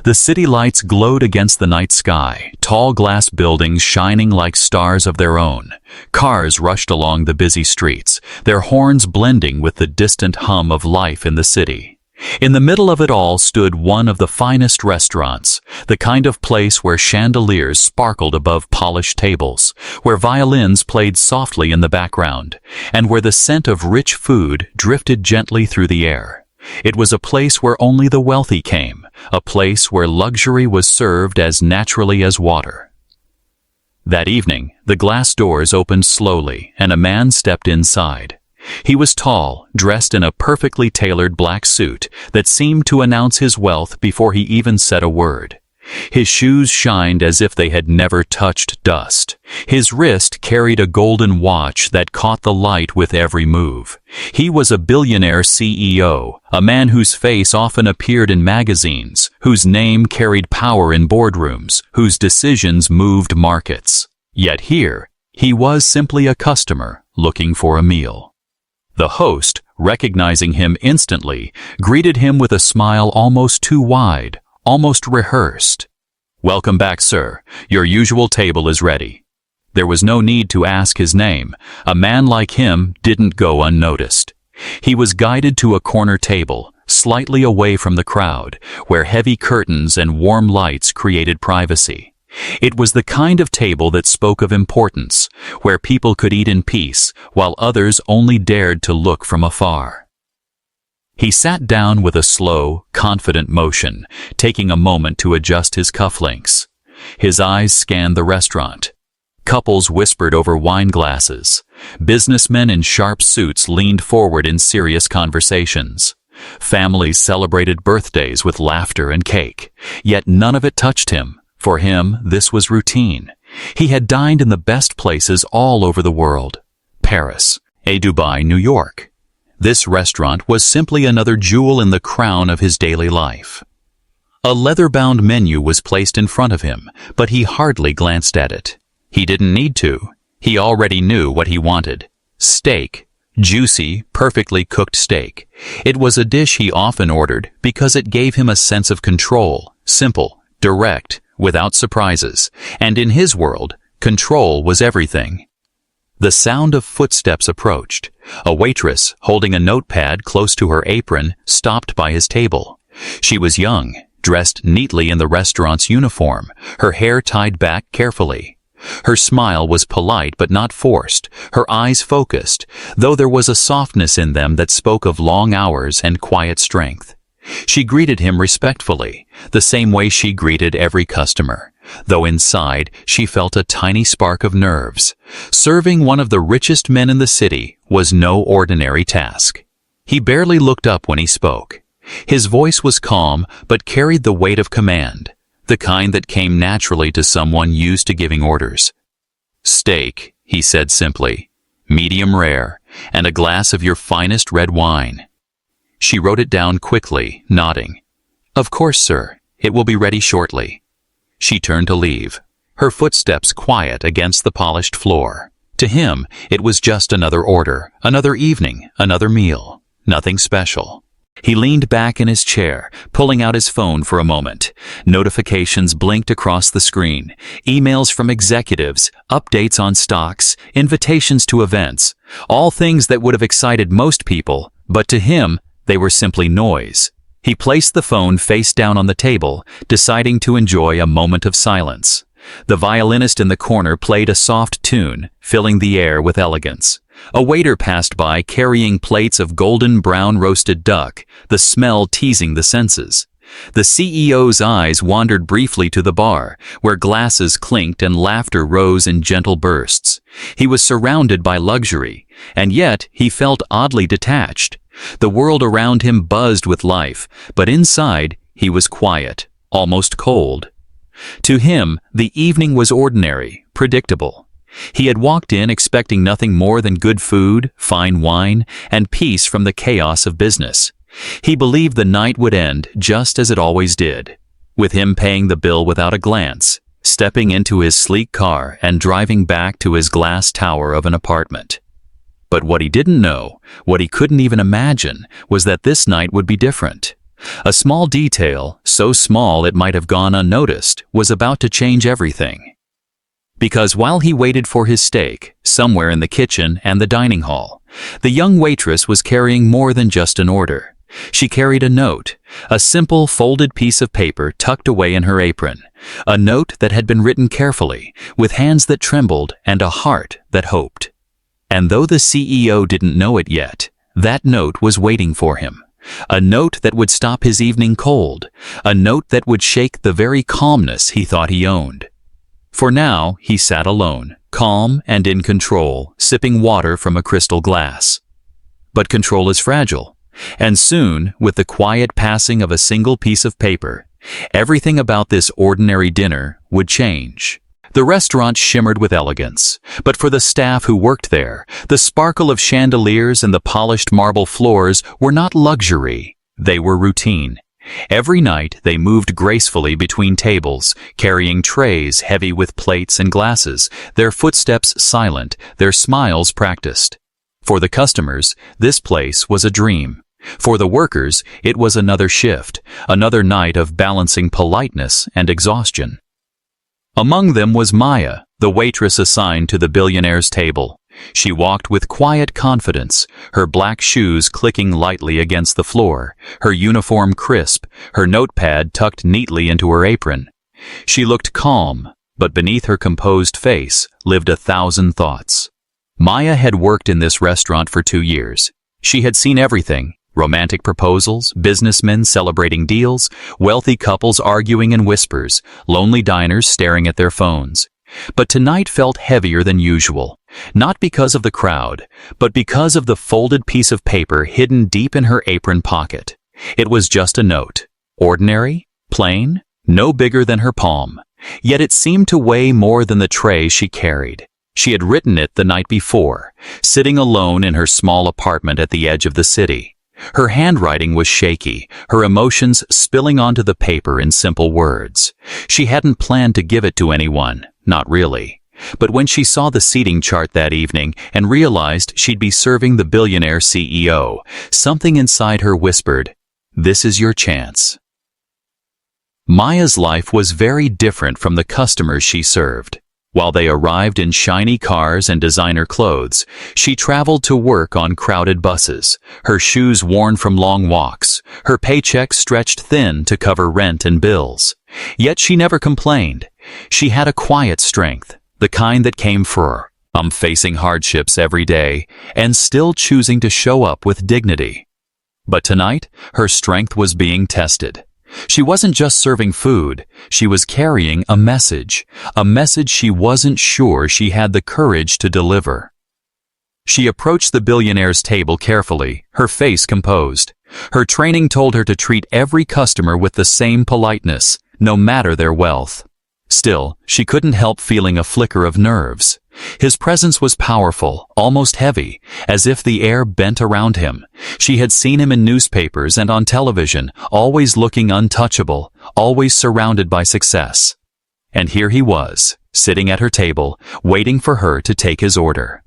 The city lights glowed against the night sky, tall glass buildings shining like stars of their own. Cars rushed along the busy streets, their horns blending with the distant hum of life in the city. In the middle of it all stood one of the finest restaurants, the kind of place where chandeliers sparkled above polished tables, where violins played softly in the background, and where the scent of rich food drifted gently through the air. It was a place where only the wealthy came, a place where luxury was served as naturally as water. That evening, the glass doors opened slowly, and a man stepped inside. He was tall, dressed in a perfectly tailored black suit that seemed to announce his wealth before he even said a word. His shoes shined as if they had never touched dust. His wrist carried a golden watch that caught the light with every move. He was a billionaire CEO, a man whose face often appeared in magazines, whose name carried power in boardrooms, whose decisions moved markets. Yet here, he was simply a customer looking for a meal. The host, recognizing him instantly, greeted him with a smile almost too wide, almost rehearsed. "Welcome back, sir. Your usual table is ready." There was no need to ask his name. A man like him didn't go unnoticed. He was guided to a corner table, slightly away from the crowd, where heavy curtains and warm lights created privacy. It was the kind of table that spoke of importance, where people could eat in peace, while others only dared to look from afar. He sat down with a slow, confident motion, taking a moment to adjust his cufflinks. His eyes scanned the restaurant. Couples whispered over wine glasses. Businessmen in sharp suits leaned forward in serious conversations. Families celebrated birthdays with laughter and cake. Yet none of it touched him. For him, this was routine. He had dined in the best places all over the world. Paris, Dubai, New York. This restaurant was simply another jewel in the crown of his daily life. A leather-bound menu was placed in front of him, but he hardly glanced at it. He didn't need to. He already knew what he wanted. Steak. Juicy, perfectly cooked steak. It was a dish he often ordered because it gave him a sense of control, simple, direct, without surprises, and in his world, control was everything. The sound of footsteps approached. A waitress, holding a notepad close to her apron, stopped by his table. She was young, dressed neatly in the restaurant's uniform, her hair tied back carefully. Her smile was polite but not forced, her eyes focused, though there was a softness in them that spoke of long hours and quiet strength. She greeted him respectfully, the same way she greeted every customer, though inside she felt a tiny spark of nerves. Serving one of the richest men in the city was no ordinary task. He barely looked up when he spoke. His voice was calm but carried the weight of command, the kind that came naturally to someone used to giving orders. "Steak," he said simply, "medium rare, and a glass of your finest red wine." She wrote it down quickly, nodding. "Of course, sir. It will be ready shortly." She turned to leave, her footsteps quiet against the polished floor. To him, it was just another order, another evening, another meal. Nothing special. He leaned back in his chair, pulling out his phone for a moment. Notifications blinked across the screen. Emails from executives, updates on stocks, invitations to events. All things that would have excited most people, but to him, they were simply noise. He placed the phone face down on the table, deciding to enjoy a moment of silence. The violinist in the corner played a soft tune, filling the air with elegance. A waiter passed by carrying plates of golden brown roasted duck, the smell teasing the senses. The CEO's eyes wandered briefly to the bar, where glasses clinked and laughter rose in gentle bursts. He was surrounded by luxury, and yet he felt oddly detached. The world around him buzzed with life, but inside he was quiet, almost cold. To him, the evening was ordinary, predictable. He had walked in expecting nothing more than good food, fine wine, and peace from the chaos of business. He believed the night would end just as it always did, with him paying the bill without a glance, stepping into his sleek car and driving back to his glass tower of an apartment. But what he didn't know, what he couldn't even imagine, was that this night would be different. A small detail, so small it might have gone unnoticed, was about to change everything. Because while he waited for his steak, somewhere in the kitchen and the dining hall, the young waitress was carrying more than just an order. She carried a note, a simple folded piece of paper tucked away in her apron, a note that had been written carefully, with hands that trembled and a heart that hoped. And though the CEO didn't know it yet, that note was waiting for him. A note that would stop his evening cold, a note that would shake the very calmness he thought he owned. For now, he sat alone, calm and in control, sipping water from a crystal glass. But control is fragile, and soon, with the quiet passing of a single piece of paper, everything about this ordinary dinner would change. The restaurant shimmered with elegance, but for the staff who worked there, the sparkle of chandeliers and the polished marble floors were not luxury, they were routine. Every night they moved gracefully between tables, carrying trays heavy with plates and glasses, their footsteps silent, their smiles practiced. For the customers, this place was a dream. For the workers, it was another shift, another night of balancing politeness and exhaustion. Among them was Maya, the waitress assigned to the billionaire's table. She walked with quiet confidence, her black shoes clicking lightly against the floor, her uniform crisp, her notepad tucked neatly into her apron. She looked calm, but beneath her composed face lived 1,000 thoughts. Maya had worked in this restaurant for 2 years. She had seen everything: romantic proposals, businessmen celebrating deals, wealthy couples arguing in whispers, lonely diners staring at their phones. But tonight felt heavier than usual, not because of the crowd, but because of the folded piece of paper hidden deep in her apron pocket. It was just a note. Ordinary, plain, no bigger than her palm. Yet it seemed to weigh more than the tray she carried. She had written it the night before, sitting alone in her small apartment at the edge of the city. Her handwriting was shaky, her emotions spilling onto the paper in simple words. She hadn't planned to give it to anyone, not really. But when she saw the seating chart that evening and realized she'd be serving the billionaire CEO, something inside her whispered, "This is your chance." Maya's life was very different from the customers she served. While they arrived in shiny cars and designer clothes, she traveled to work on crowded buses, her shoes worn from long walks, her paycheck stretched thin to cover rent and bills. Yet she never complained. She had a quiet strength, the kind that came from facing hardships every day and still choosing to show up with dignity. But tonight, her strength was being tested. She wasn't just serving food, she was carrying a message she wasn't sure she had the courage to deliver. She approached the billionaire's table carefully, her face composed. Her training told her to treat every customer with the same politeness, no matter their wealth. Still, she couldn't help feeling a flicker of nerves. His presence was powerful, almost heavy, as if the air bent around him. She had seen him in newspapers and on television, always looking untouchable, always surrounded by success. And here he was, sitting at her table, waiting for her to take his order.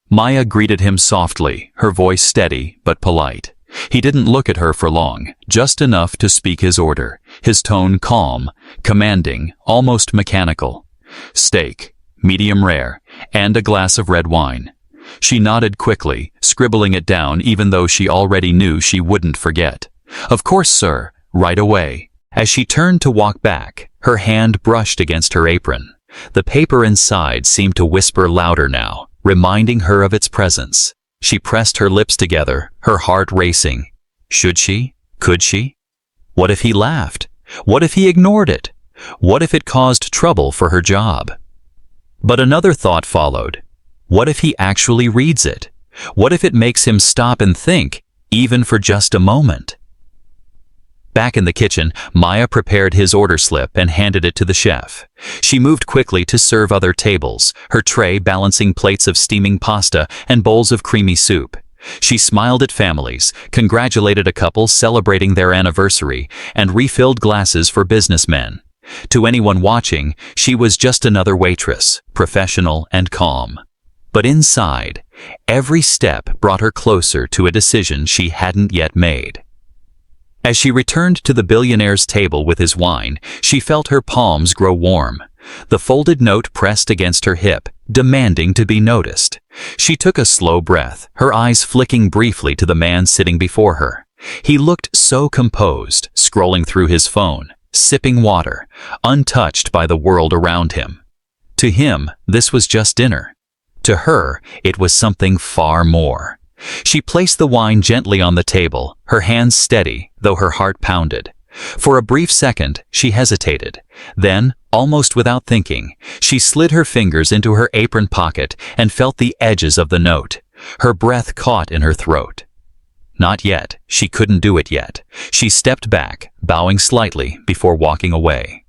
Maya greeted him softly, her voice steady but polite. He didn't look at her for long, just enough to speak his order, his tone calm, commanding, almost mechanical. Steak, medium rare, and a glass of red wine. She nodded quickly, scribbling it down even though she already knew she wouldn't forget. "Of course, sir, right away." As she turned to walk back, her hand brushed against her apron. The paper inside seemed to whisper louder now, reminding her of its presence. She pressed her lips together, her heart racing. Should she? Could she? What if he laughed? What if he ignored it? What if it caused trouble for her job? But another thought followed. What if he actually reads it? What if it makes him stop and think, even for just a moment? Back in the kitchen, Maya prepared his order slip and handed it to the chef. She moved quickly to serve other tables, her tray balancing plates of steaming pasta and bowls of creamy soup. She smiled at families, congratulated a couple celebrating their anniversary, and refilled glasses for businessmen. To anyone watching, she was just another waitress, professional and calm. But inside, every step brought her closer to a decision she hadn't yet made. As she returned to the billionaire's table with his wine, she felt her palms grow warm. The folded note pressed against her hip, demanding to be noticed. She took a slow breath, her eyes flicking briefly to the man sitting before her. He looked so composed, scrolling through his phone, sipping water, untouched by the world around him. To him, this was just dinner. To her, it was something far more. She placed the wine gently on the table, her hands steady, though her heart pounded. For a brief second, she hesitated. Then, almost without thinking, she slid her fingers into her apron pocket and felt the edges of the note. Her breath caught in her throat. Not yet. She couldn't do it yet. She stepped back, bowing slightly before walking away.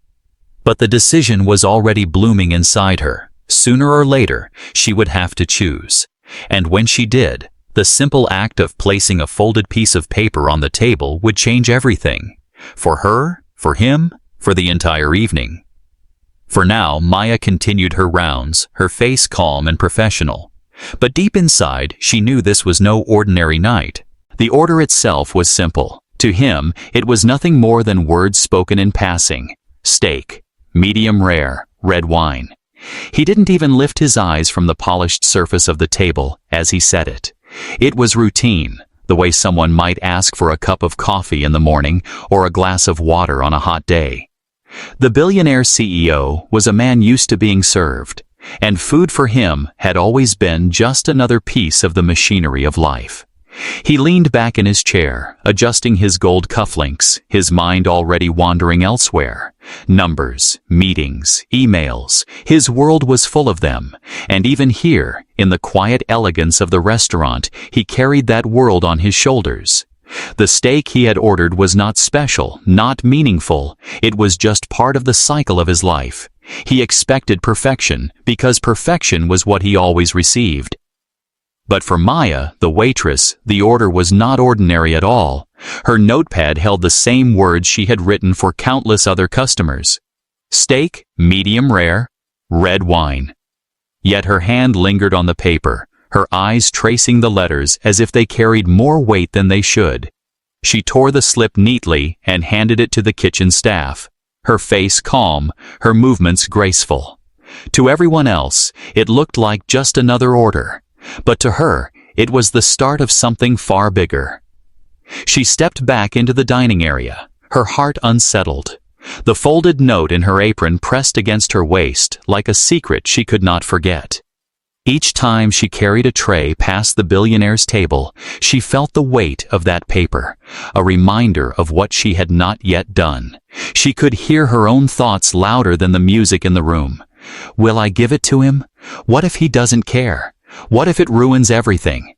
But the decision was already blooming inside her. Sooner or later, she would have to choose. And when she did, the simple act of placing a folded piece of paper on the table would change everything. For her, for him, for the entire evening. For now, Maya continued her rounds, her face calm and professional. But deep inside, she knew this was no ordinary night. The order itself was simple. To him, it was nothing more than words spoken in passing. Steak, medium rare, red wine. He didn't even lift his eyes from the polished surface of the table as he said it. It was routine, the way someone might ask for a cup of coffee in the morning or a glass of water on a hot day. The billionaire CEO was a man used to being served, and food for him had always been just another piece of the machinery of life. He leaned back in his chair, adjusting his gold cufflinks, his mind already wandering elsewhere. Numbers, meetings, emails, his world was full of them, and even here, in the quiet elegance of the restaurant, he carried that world on his shoulders. The steak he had ordered was not special, not meaningful, it was just part of the cycle of his life. He expected perfection, because perfection was what he always received. But for Maya, the waitress, the order was not ordinary at all. Her notepad held the same words she had written for countless other customers. Steak, medium rare, red wine. Yet her hand lingered on the paper, her eyes tracing the letters as if they carried more weight than they should. She tore the slip neatly and handed it to the kitchen staff, her face calm, her movements graceful. To everyone else, it looked like just another order. But to her, it was the start of something far bigger. She stepped back into the dining area, her heart unsettled. The folded note in her apron pressed against her waist like a secret she could not forget. Each time she carried a tray past the billionaire's table, she felt the weight of that paper, a reminder of what she had not yet done. She could hear her own thoughts louder than the music in the room. Will I give it to him? What if he doesn't care? What if it ruins everything?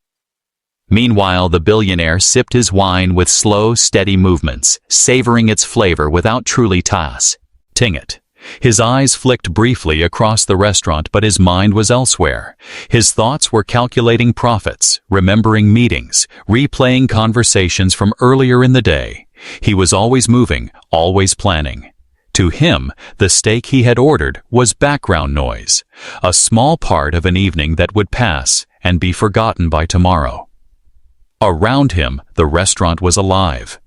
Meanwhile, the billionaire sipped his wine with slow, steady movements, savoring its flavor without truly tasting it. His eyes flicked briefly across the restaurant, but his mind was elsewhere. His thoughts were calculating profits, remembering meetings, replaying conversations from earlier in the day. He was always moving, always planning. To him, the steak he had ordered was background noise, a small part of an evening that would pass and be forgotten by tomorrow. Around him, the restaurant was alive.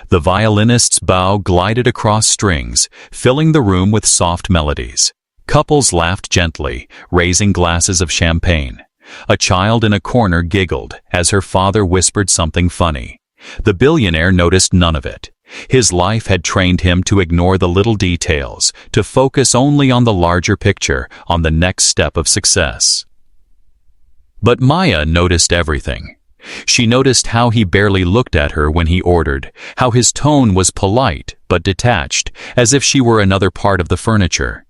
The violinist's bow glided across strings, filling the room with soft melodies. Couples laughed gently, raising glasses of champagne. A child in a corner giggled as her father whispered something funny. The billionaire noticed none of it. His life had trained him to ignore the little details, to focus only on the larger picture, on the next step of success. But Maya noticed everything. She noticed how he barely looked at her when he ordered, how his tone was polite but detached, as if she were another part of the furniture.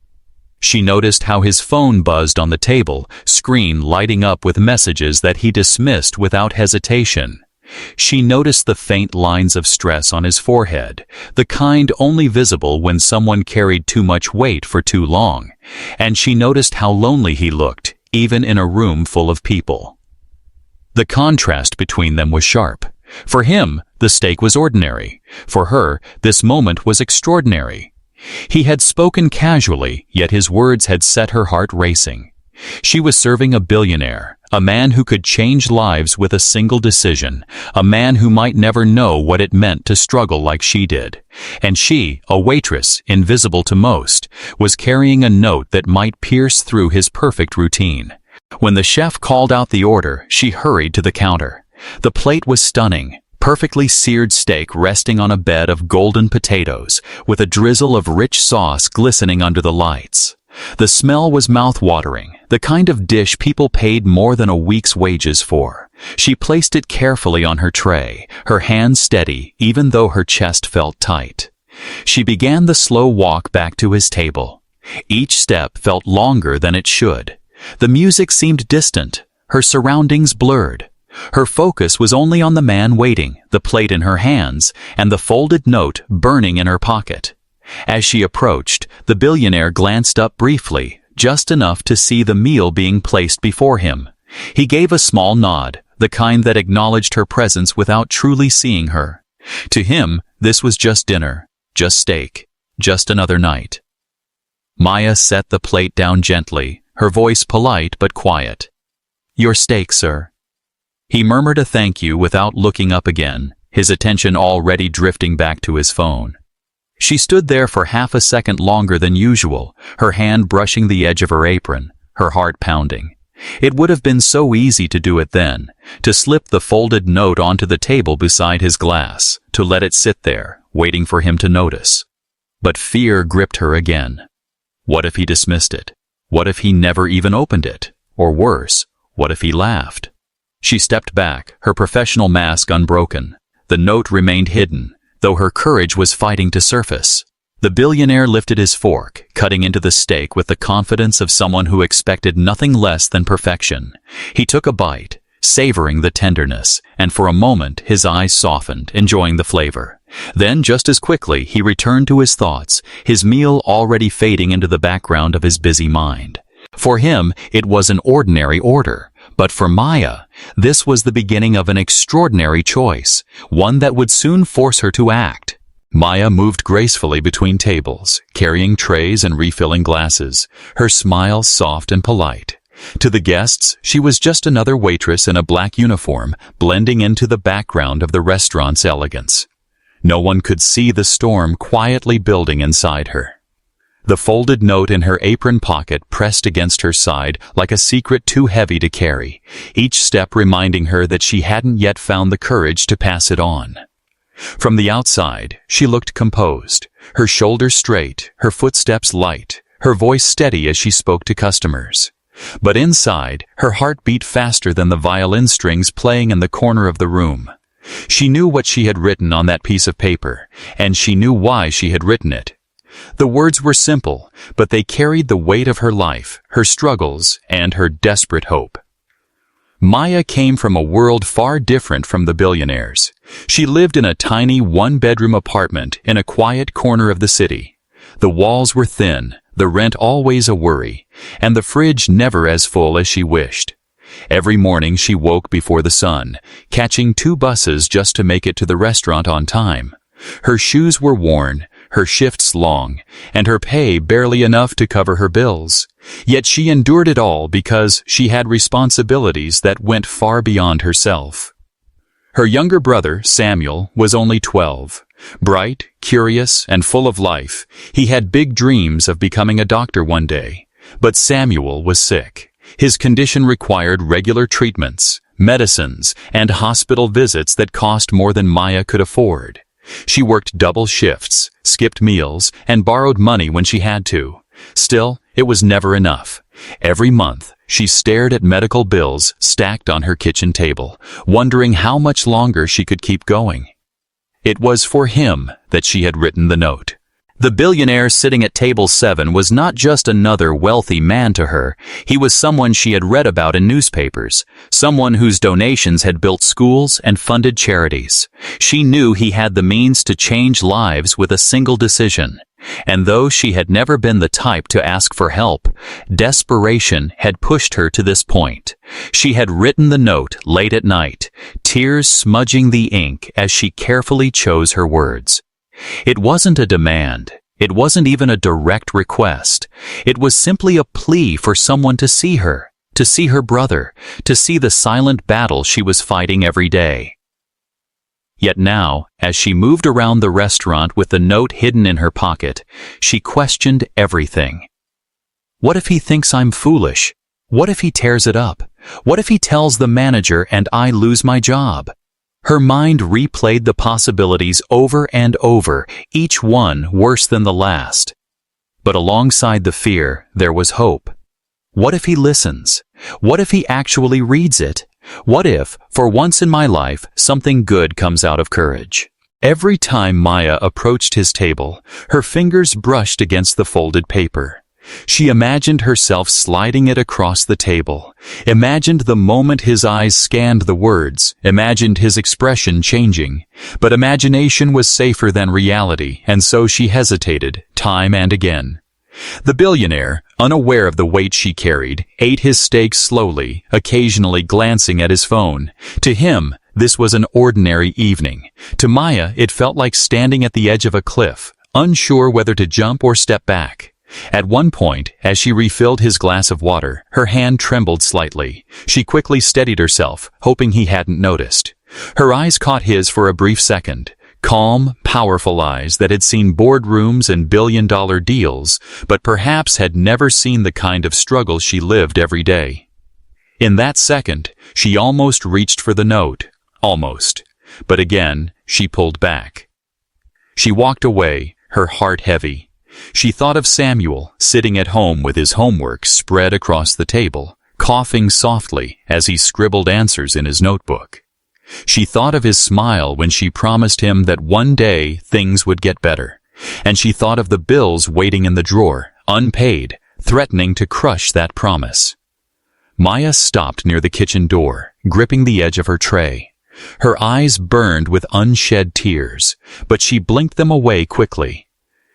She noticed how his phone buzzed on the table, screen lighting up with messages that he dismissed without hesitation. She noticed the faint lines of stress on his forehead, the kind only visible when someone carried too much weight for too long, and she noticed how lonely he looked, even in a room full of people. The contrast between them was sharp. For him, the steak was ordinary. For her, this moment was extraordinary. He had spoken casually, yet his words had set her heart racing. She was serving a billionaire, A man who could change lives with a single decision. A man who might never know what it meant to struggle like she did. And she, a waitress, invisible to most, was carrying a note that might pierce through his perfect routine. When the chef called out the order, she hurried to the counter. The plate was stunning. Perfectly seared steak resting on a bed of golden potatoes, with a drizzle of rich sauce glistening under the lights. The smell was mouth-watering, the kind of dish people paid more than a week's wages for. She placed it carefully on her tray, her hands steady even though her chest felt tight. She began the slow walk back to his table. Each step felt longer than it should. The music seemed distant, her surroundings blurred. Her focus was only on the man waiting, the plate in her hands, and the folded note burning in her pocket. As she approached, the billionaire glanced up briefly, just enough to see the meal being placed before him. He gave a small nod, the kind that acknowledged her presence without truly seeing her. To him, this was just dinner, just steak, just another night. Maya set the plate down gently, her voice polite but quiet. "Your steak, sir." He murmured a thank you without looking up again, his attention already drifting back to his phone. She stood there for half a second longer than usual, her hand brushing the edge of her apron, her heart pounding. It would have been so easy to do it then, to slip the folded note onto the table beside his glass, to let it sit there, waiting for him to notice. But fear gripped her again. What if he dismissed it? What if he never even opened it? Or worse, what if he laughed? She stepped back, her professional mask unbroken. The note remained hidden, though her courage was fighting to surface. The billionaire lifted his fork, cutting into the steak with the confidence of someone who expected nothing less than perfection. He took a bite, savoring the tenderness, and for a moment his eyes softened, enjoying the flavor. Then, just as quickly, he returned to his thoughts, his meal already fading into the background of his busy mind. For him, it was an ordinary order. But for Maya, this was the beginning of an extraordinary choice, one that would soon force her to act. Maya moved gracefully between tables, carrying trays and refilling glasses, her smile soft and polite. To the guests, she was just another waitress in a black uniform, blending into the background of the restaurant's elegance. No one could see the storm quietly building inside her. The folded note in her apron pocket pressed against her side like a secret too heavy to carry, each step reminding her that she hadn't yet found the courage to pass it on. From the outside, she looked composed, her shoulders straight, her footsteps light, her voice steady as she spoke to customers. But inside, her heart beat faster than the violin strings playing in the corner of the room. She knew what she had written on that piece of paper, and she knew why she had written it. The words were simple, but they carried the weight of her life, her struggles, and her desperate hope. Maya came from a world far different from the billionaire's. She lived in a tiny one-bedroom apartment in a quiet corner of the city. The walls were thin, the rent always a worry, and the fridge never as full as she wished. Every morning she woke before the sun, catching 2 buses just to make it to the restaurant on time. Her shoes were worn, her shifts long, and her pay barely enough to cover her bills. Yet she endured it all because she had responsibilities that went far beyond herself. Her younger brother, Samuel, was only 12. Bright, curious, and full of life, he had big dreams of becoming a doctor one day. But Samuel was sick. His condition required regular treatments, medicines, and hospital visits that cost more than Maya could afford. She worked double shifts, skipped meals, and borrowed money when she had to. Still, it was never enough. Every month, she stared at medical bills stacked on her kitchen table, wondering how much longer she could keep going. It was for him that she had written the note. The billionaire sitting at table 7 was not just another wealthy man to her. He was someone she had read about in newspapers, someone whose donations had built schools and funded charities. She knew he had the means to change lives with a single decision. And though she had never been the type to ask for help, desperation had pushed her to this point. She had written the note late at night, tears smudging the ink as she carefully chose her words. It wasn't a demand. It wasn't even a direct request. It was simply a plea for someone to see her, to see her brother, to see the silent battle she was fighting every day. Yet now, as she moved around the restaurant with the note hidden in her pocket, she questioned everything. What if he thinks I'm foolish? What if he tears it up? What if he tells the manager and I lose my job? Her mind replayed the possibilities over and over, each one worse than the last. But alongside the fear, there was hope. What if he listens? What if he actually reads it? What if, for once in my life, something good comes out of courage? Every time Maya approached his table, her fingers brushed against the folded paper. She imagined herself sliding it across the table, imagined the moment his eyes scanned the words, imagined his expression changing. But imagination was safer than reality, and so she hesitated, time and again. The billionaire, unaware of the weight she carried, ate his steak slowly, occasionally glancing at his phone. To him, this was an ordinary evening. To Maya, it felt like standing at the edge of a cliff, unsure whether to jump or step back. At one point, as she refilled his glass of water, her hand trembled slightly. She quickly steadied herself, hoping he hadn't noticed. Her eyes caught his for a brief second. Calm, powerful eyes that had seen boardrooms and billion-dollar deals, but perhaps had never seen the kind of struggle she lived every day. In that second, she almost reached for the note. Almost. But again, she pulled back. She walked away, her heart heavy. She thought of Samuel, sitting at home with his homework spread across the table, coughing softly as he scribbled answers in his notebook. She thought of his smile when she promised him that one day things would get better. And she thought of the bills waiting in the drawer, unpaid, threatening to crush that promise. Maya stopped near the kitchen door, gripping the edge of her tray. Her eyes burned with unshed tears, but she blinked them away quickly.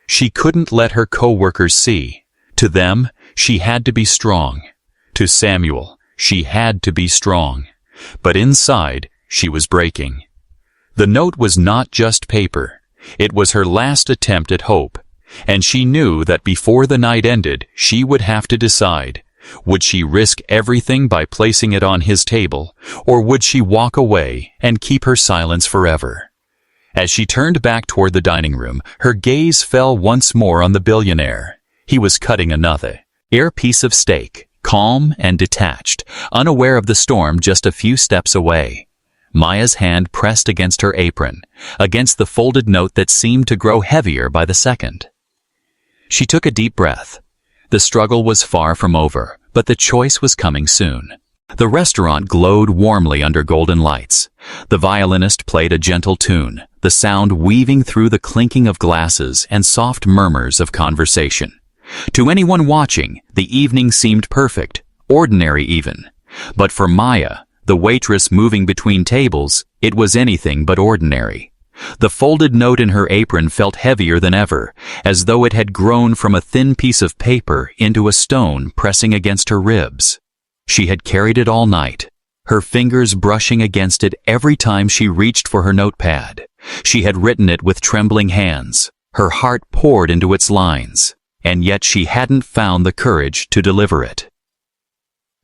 She couldn't let her co-workers see. To them, she had to be strong. To Samuel, she had to be strong. But inside, she was breaking. The note was not just paper. It was her last attempt at hope. And she knew that before the night ended, she would have to decide. Would she risk everything by placing it on his table, or would she walk away and keep her silence forever? As she turned back toward the dining room, her gaze fell once more on the billionaire. He was cutting another piece of steak, calm and detached, unaware of the storm just a few steps away. Maya's hand pressed against her apron, against the folded note that seemed to grow heavier by the second. She took a deep breath. The struggle was far from over, but the choice was coming soon. The restaurant glowed warmly under golden lights. The violinist played a gentle tune, the sound weaving through the clinking of glasses and soft murmurs of conversation. To anyone watching, the evening seemed perfect, ordinary even. But for Maya, the waitress moving between tables, it was anything but ordinary. The folded note in her apron felt heavier than ever, as though it had grown from a thin piece of paper into a stone pressing against her ribs. She had carried it all night, her fingers brushing against it every time she reached for her notepad. She had written it with trembling hands, her heart poured into its lines, and yet she hadn't found the courage to deliver it.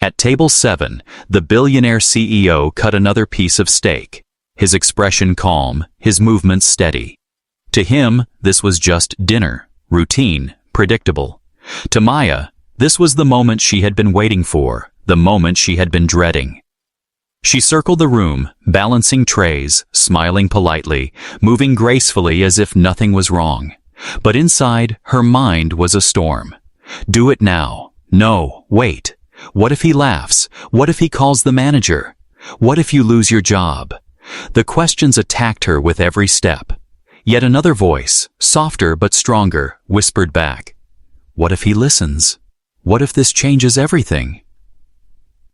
At table 7, the billionaire CEO cut another piece of steak, his expression calm, his movements steady. To him, this was just dinner, routine, predictable. To Maya, this was the moment she had been waiting for, the moment she had been dreading. She circled the room, balancing trays, smiling politely, moving gracefully as if nothing was wrong. But inside, her mind was a storm. Do it now. No, wait. What if he laughs? What if he calls the manager? What if you lose your job? The questions attacked her with every step. Yet another voice, softer but stronger, whispered back, "What if he listens? What if this changes everything?"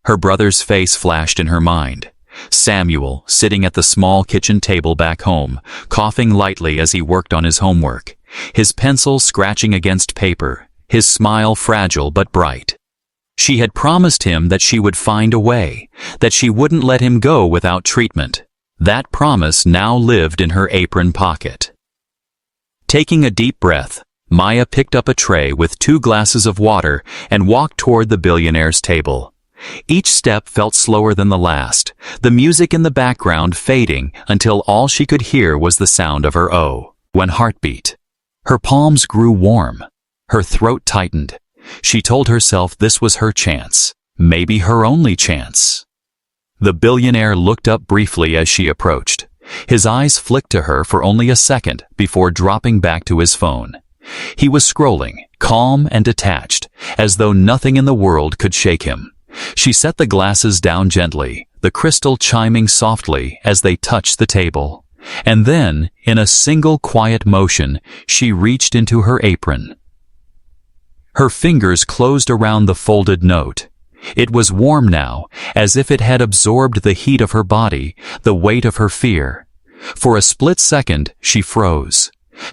Her brother's face flashed in her mind. Samuel, sitting at the small kitchen table back home, coughing lightly as he worked on his homework, his pencil scratching against paper, his smile fragile but bright. She had promised him that she would find a way, that she wouldn't let him go without treatment. That promise now lived in her apron pocket. Taking a deep breath, Maya picked up a tray with 2 glasses of water and walked toward the billionaire's table. Each step felt slower than the last, the music in the background fading until all she could hear was the sound of her O1 heartbeat. Her palms grew warm. Her throat tightened. She told herself this was her chance, maybe her only chance. The billionaire looked up briefly as she approached. His eyes flicked to her for only a second before dropping back to his phone. He was scrolling, calm and detached, as though nothing in the world could shake him. She set the glasses down gently, the crystal chiming softly as they touched the table. And then, in a single quiet motion, she reached into her apron. Her fingers closed around the folded note. It was warm now, as if it had absorbed the heat of her body, the weight of her fear. For a split second, she froze.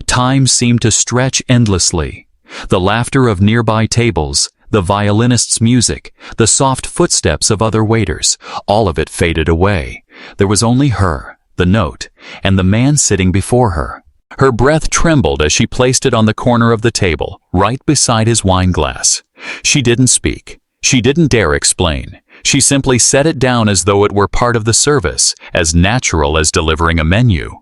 Time seemed to stretch endlessly. The laughter of nearby tables, the violinist's music, the soft footsteps of other waiters, all of it faded away. There was only her, the note, and the man sitting before her. Her breath trembled as she placed it on the corner of the table, right beside his wine glass. She didn't speak. She didn't dare explain. She simply set it down as though it were part of the service, as natural as delivering a menu.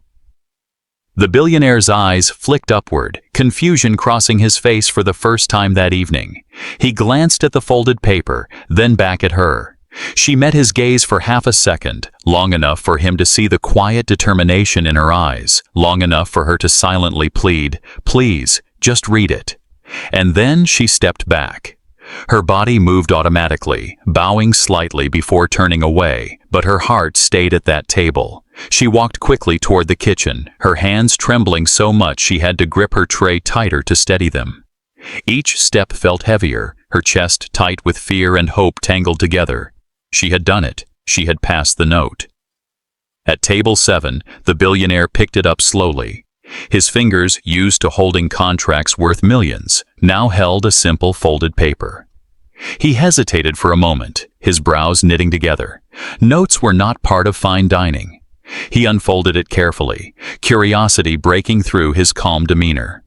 The billionaire's eyes flicked upward, confusion crossing his face for the first time that evening. He glanced at the folded paper, then back at her. She met his gaze for half a second, long enough for him to see the quiet determination in her eyes, long enough for her to silently plead, "Please, just read it." And then she stepped back. Her body moved automatically, bowing slightly before turning away, but her heart stayed at that table. She walked quickly toward the kitchen, her hands trembling so much she had to grip her tray tighter to steady them. Each step felt heavier, her chest tight with fear and hope tangled together. She had done it. She had passed the note. At table 7, the billionaire picked it up slowly. His fingers, used to holding contracts worth millions, now held a simple folded paper. He hesitated for a moment, his brows knitting together. Notes were not part of fine dining. He unfolded it carefully, curiosity breaking through his calm demeanor.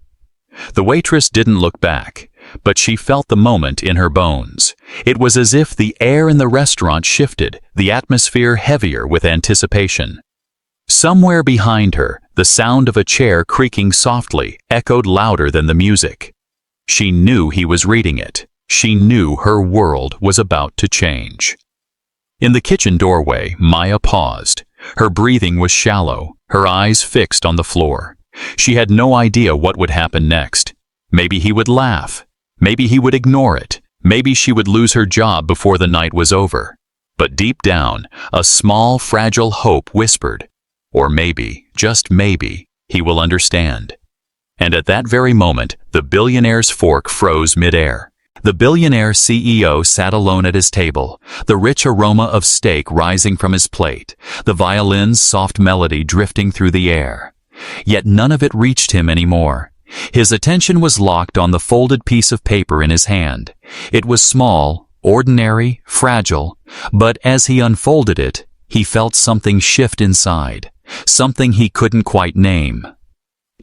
The waitress didn't look back, but she felt the moment in her bones. It was as if the air in the restaurant shifted, the atmosphere heavier with anticipation. Somewhere behind her, the sound of a chair creaking softly echoed louder than the music. She knew he was reading it. She knew her world was about to change. In the kitchen doorway, Maya paused. Her breathing was shallow, her eyes fixed on the floor. She had no idea what would happen next. Maybe he would laugh. Maybe he would ignore it. Maybe she would lose her job before the night was over. But deep down, a small, fragile hope whispered, or maybe, just maybe, he will understand. And at that very moment, the billionaire's fork froze midair. The billionaire CEO sat alone at his table, the rich aroma of steak rising from his plate, the violin's soft melody drifting through the air. Yet none of it reached him anymore. His attention was locked on the folded piece of paper in his hand. It was small, ordinary, fragile, but as he unfolded it, he felt something shift inside, something he couldn't quite name.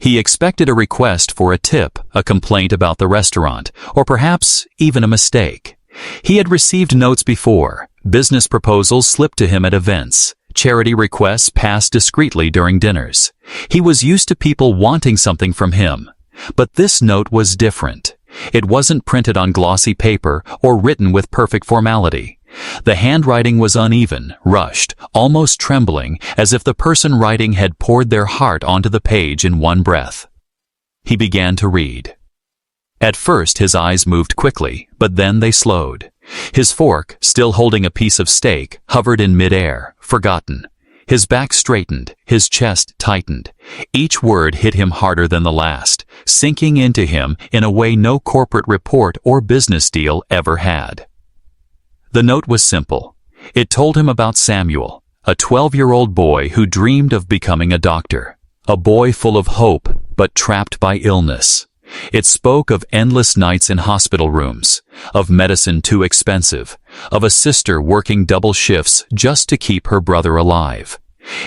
He expected a request for a tip, a complaint about the restaurant, or perhaps even a mistake. He had received notes before, business proposals slipped to him at events, charity requests passed discreetly during dinners. He was used to people wanting something from him. But this note was different. It wasn't printed on glossy paper or written with perfect formality. The handwriting was uneven, rushed, almost trembling, as if the person writing had poured their heart onto the page in one breath. He began to read. At first his eyes moved quickly, but then they slowed. His fork, still holding a piece of steak, hovered in midair, forgotten. His back straightened, his chest tightened. Each word hit him harder than the last, sinking into him in a way no corporate report or business deal ever had. The note was simple. It told him about Samuel, a 12-year-old boy who dreamed of becoming a doctor. A boy full of hope, but trapped by illness. It spoke of endless nights in hospital rooms, of medicine too expensive, of a sister working double shifts just to keep her brother alive.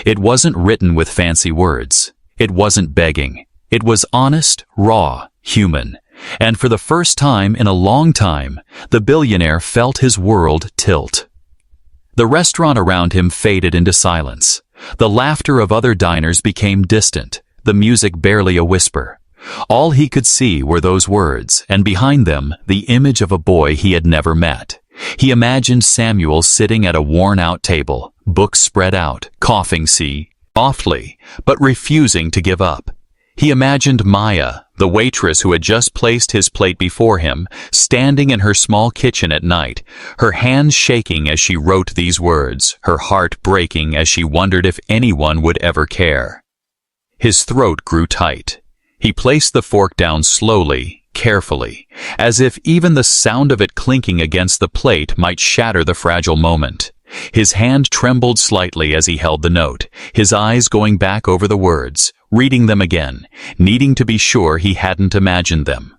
It wasn't written with fancy words. It wasn't begging. It was honest, raw, human. And for the first time in a long time, the billionaire felt his world tilt. The restaurant around him faded into silence. The laughter of other diners became distant, the music barely a whisper. All he could see were those words, and behind them, the image of a boy he had never met. He imagined Samuel sitting at a worn-out table, books spread out, coughing softly, but refusing to give up. He imagined Maya, the waitress who had just placed his plate before him, standing in her small kitchen at night, her hands shaking as she wrote these words, her heart breaking as she wondered if anyone would ever care. His throat grew tight. He placed the fork down slowly, carefully, as if even the sound of it clinking against the plate might shatter the fragile moment. His hand trembled slightly as he held the note, his eyes going back over the words, reading them again, needing to be sure he hadn't imagined them.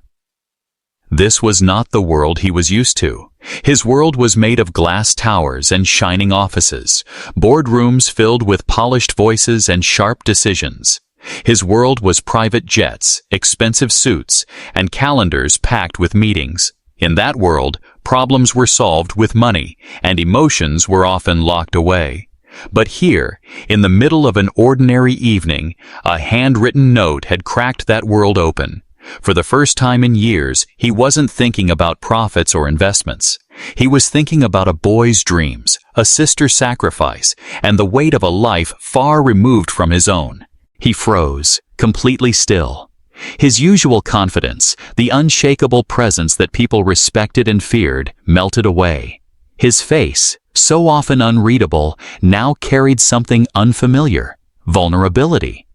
This was not the world he was used to. His world was made of glass towers and shining offices, boardrooms filled with polished voices and sharp decisions. His world was private jets, expensive suits, and calendars packed with meetings. In that world, problems were solved with money, and emotions were often locked away. But here, in the middle of an ordinary evening, a handwritten note had cracked that world open. For the first time in years, he wasn't thinking about profits or investments. He was thinking about a boy's dreams, a sister's sacrifice, and the weight of a life far removed from his own. He froze, completely still. His usual confidence, the unshakable presence that people respected and feared, melted away. His face, so often unreadable, now carried something unfamiliar, vulnerability.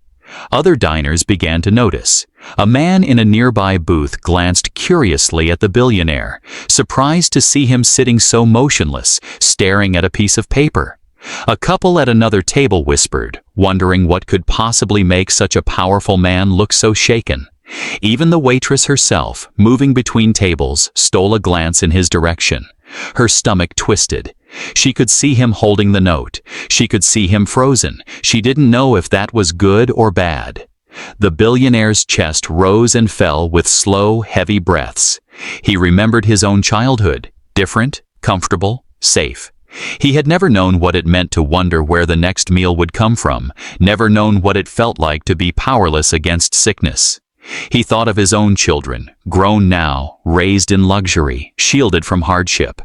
Other diners began to notice. A man in a nearby booth glanced curiously at the billionaire, surprised to see him sitting so motionless, staring at a piece of paper. A couple at another table whispered, wondering what could possibly make such a powerful man look so shaken. Even the waitress herself, moving between tables, stole a glance in his direction. Her stomach twisted. She could see him holding the note. She could see him frozen. She didn't know if that was good or bad. The billionaire's chest rose and fell with slow, heavy breaths. He remembered his own childhood, different, comfortable, safe. He had never known what it meant to wonder where the next meal would come from, never known what it felt like to be powerless against sickness. He thought of his own children, grown now, raised in luxury, shielded from hardship.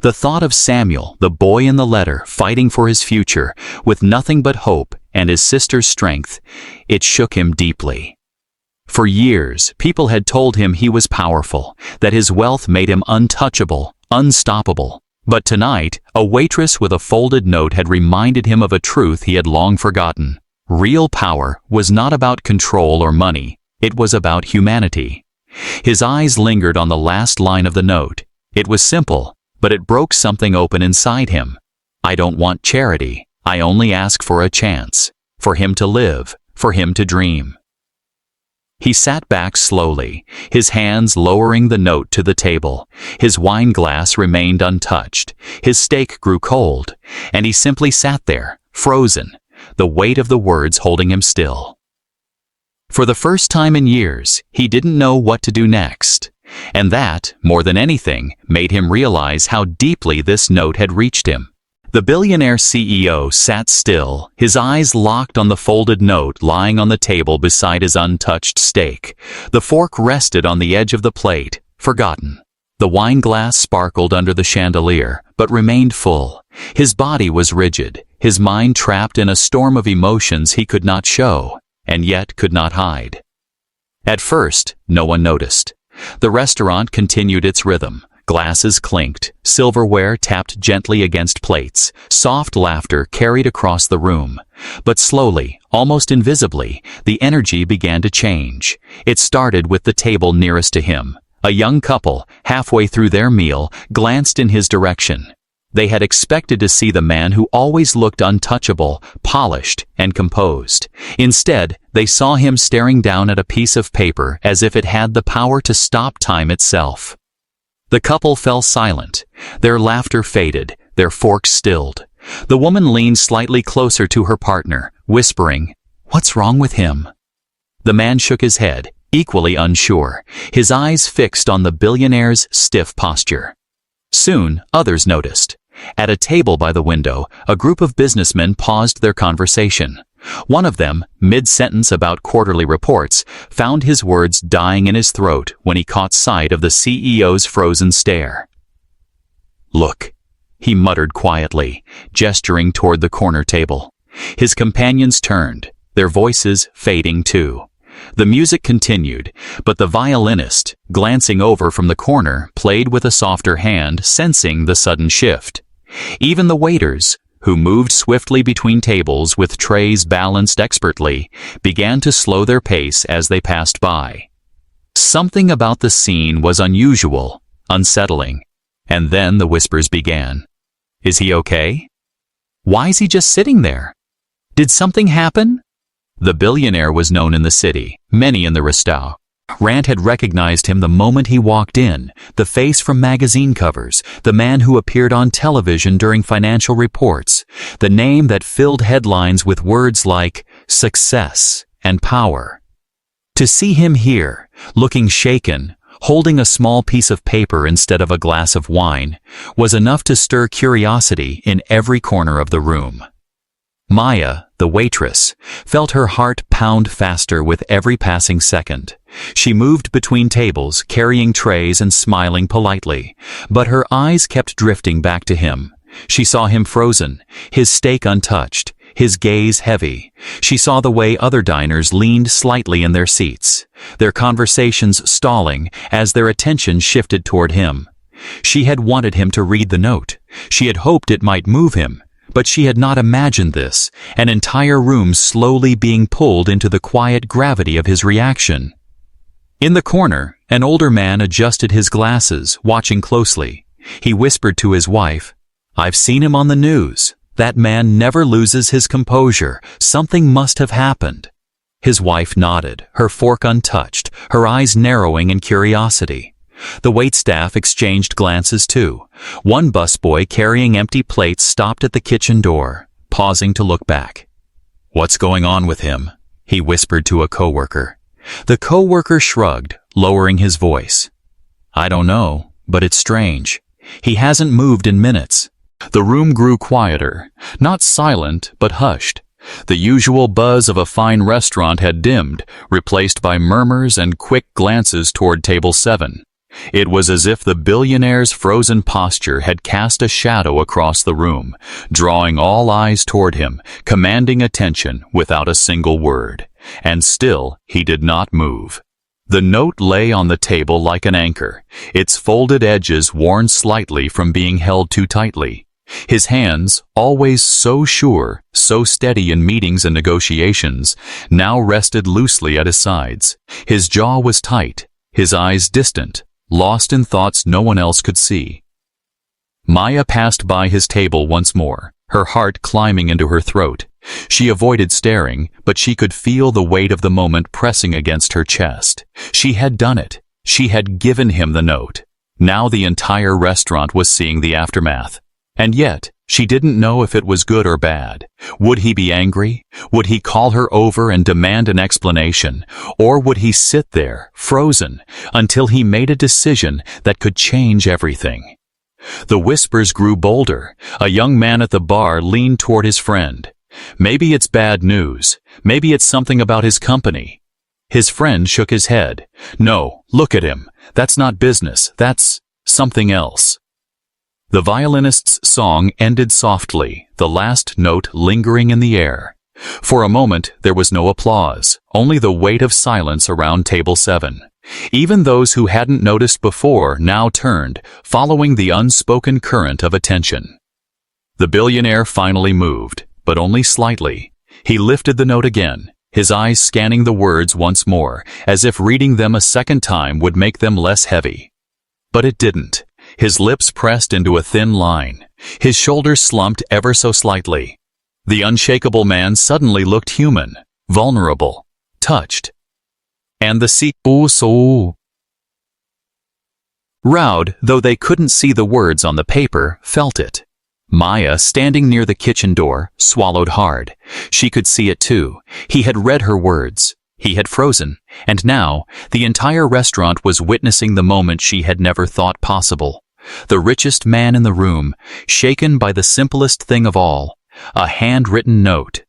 The thought of Samuel, the boy in the letter, fighting for his future, with nothing but hope and his sister's strength, it shook him deeply. For years, people had told him he was powerful, that his wealth made him untouchable, unstoppable. But tonight, a waitress with a folded note had reminded him of a truth he had long forgotten. Real power was not about control or money. It was about humanity. His eyes lingered on the last line of the note. It was simple, but it broke something open inside him. I don't want charity. I only ask for a chance. For him to live. For him to dream. He sat back slowly, his hands lowering the note to the table. His wine glass remained untouched. His steak grew cold, and he simply sat there, frozen, the weight of the words holding him still. For the first time in years, he didn't know what to do next. And that, more than anything, made him realize how deeply this note had reached him. The billionaire CEO sat still, his eyes locked on the folded note lying on the table beside his untouched steak. The fork rested on the edge of the plate, forgotten. The wine glass sparkled under the chandelier, but remained full. His body was rigid, his mind trapped in a storm of emotions he could not show, and yet could not hide. At first, no one noticed. The restaurant continued its rhythm. Glasses clinked, silverware tapped gently against plates, soft laughter carried across the room. But slowly, almost invisibly, the energy began to change. It started with the table nearest to him. A young couple, halfway through their meal, glanced in his direction. They had expected to see the man who always looked untouchable, polished, and composed. Instead, they saw him staring down at a piece of paper as if it had the power to stop time itself. The couple fell silent. Their laughter faded, their forks stilled. The woman leaned slightly closer to her partner, whispering, "What's wrong with him?" The man shook his head. equally unsure, his eyes fixed on the billionaire's stiff posture. Soon, others noticed. At a table by the window, a group of businessmen paused their conversation. One of them, mid-sentence about quarterly reports, found his words dying in his throat when he caught sight of the CEO's frozen stare. "Look," he muttered quietly, gesturing toward the corner table. His companions turned, their voices fading too. The music continued, but the violinist, glancing over from the corner, played with a softer hand, sensing the sudden shift. Even the waiters, who moved swiftly between tables with trays balanced expertly, began to slow their pace as they passed by. Something about the scene was unusual, unsettling, and then the whispers began. "Is he okay? Why's he just sitting there? Did something happen?" The billionaire was known in the city, many in the restaurant. Rand had recognized him the moment he walked in, the face from magazine covers, the man who appeared on television during financial reports, the name that filled headlines with words like success and power. To see him here, looking shaken, holding a small piece of paper instead of a glass of wine, was enough to stir curiosity in every corner of the room. Maya, the waitress, felt her heart pound faster with every passing second. She moved between tables, carrying trays and smiling politely, but her eyes kept drifting back to him. She saw him frozen, his steak untouched, his gaze heavy. She saw the way other diners leaned slightly in their seats, their conversations stalling as their attention shifted toward him. She had wanted him to read the note. She had hoped it might move him. But she had not imagined this, an entire room slowly being pulled into the quiet gravity of his reaction. In the corner, an older man adjusted his glasses, watching closely. He whispered to his wife, "I've seen him on the news. That man never loses his composure. Something must have happened." His wife nodded, her fork untouched, her eyes narrowing in curiosity. The waitstaff exchanged glances too. One busboy carrying empty plates stopped at the kitchen door, pausing to look back. "What's going on with him?" he whispered to a coworker. The coworker shrugged, lowering his voice. "I don't know, but it's strange. He hasn't moved in minutes." The room grew quieter, not silent, but hushed. The usual buzz of a fine restaurant had dimmed, replaced by murmurs and quick glances toward table 7. It was as if the billionaire's frozen posture had cast a shadow across the room, drawing all eyes toward him, commanding attention without a single word. And still he did not move. The note lay on the table like an anchor, its folded edges worn slightly from being held too tightly. His hands, always so sure, so steady in meetings and negotiations, now rested loosely at his sides. His jaw was tight, his eyes distant, lost in thoughts no one else could see. Maya passed by his table once more, her heart climbing into her throat. She avoided staring, but she could feel the weight of the moment pressing against her chest. She had done it. She had given him the note. Now the entire restaurant was seeing the aftermath. And yet, she didn't know if it was good or bad. Would he be angry? Would he call her over and demand an explanation? Or would he sit there, frozen, until he made a decision that could change everything? The whispers grew bolder. A young man at the bar leaned toward his friend. "Maybe it's bad news. Maybe it's something about his company." His friend shook his head. "No, look at him. That's not business. That's something else." The violinist's song ended softly, the last note lingering in the air. For a moment, there was no applause, only the weight of silence around table 7. Even those who hadn't noticed before now turned, following the unspoken current of attention. The billionaire finally moved, but only slightly. He lifted the note again, his eyes scanning the words once more, as if reading them a second time would make them less heavy. But it didn't. His lips pressed into a thin line. His shoulders slumped ever so slightly. The unshakable man suddenly looked human, vulnerable, touched. And the CEO, Raud, though they couldn't see the words on the paper, felt it. Maya, standing near the kitchen door, swallowed hard. She could see it too. He had read her words. He had frozen, and now the entire restaurant was witnessing the moment she had never thought possible. The richest man in the room, shaken by the simplest thing of all, a handwritten note.